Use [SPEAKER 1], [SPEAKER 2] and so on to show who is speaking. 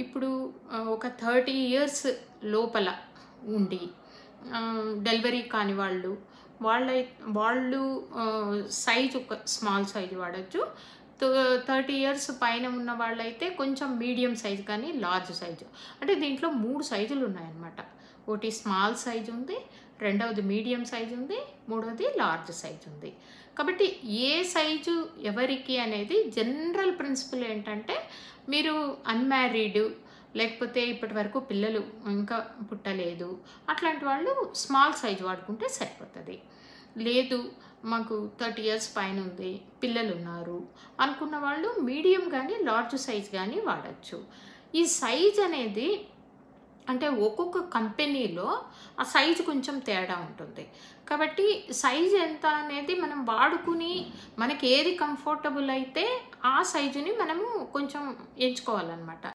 [SPEAKER 1] ఇప్పుడు ఒక 30 ఇయర్స్ లోపల ఉండి డెలివరీ కాని వాళ్ళు వాళ్ళు సైజు ఒక స్మాల్ సైజు వాడచ్చు. 30 ఇయర్స్ పైన ఉన్న వాళ్ళైతే కొంచెం మీడియం సైజు కానీ లార్జ్ సైజు. అంటే దీంట్లో 3 సైజులు ఉన్నాయన్నమాట. ఒకటి స్మాల్ సైజు ఉంది, రెండవది మీడియం సైజు ఉంది, మూడవది లార్జ్ సైజు ఉంది. కాబట్టి ఏ సైజు ఎవరికి అనేది జనరల్ ప్రిన్సిపల్ ఏంటంటే, మీరు అన్మ్యారీడ్ లేకపోతే ఇప్పటి వరకు పిల్లలు ఇంకా పుట్టలేదు అట్లాంటి వాళ్ళు స్మాల్ సైజు వాడుకుంటే సరిపోతుంది. లేదు మాకు 30 ఇయర్స్ పైన ఉంది, పిల్లలు ఉన్నారు అనుకున్న వాళ్ళు మీడియం కానీ లార్జ్ సైజ్ కానీ వాడచ్చు. ఈ సైజ్ అనేది అంటే ఒక్కొక్క కంపెనీలో ఆ సైజు కొంచెం తేడా ఉంటుంది. కాబట్టి సైజు ఎంత అనేది మనం వాడుకుని మనకి ఏది కంఫర్టబుల్ అయితే ఆ సైజుని మనము కొంచెం ఎంచుకోవాలన్నమాట.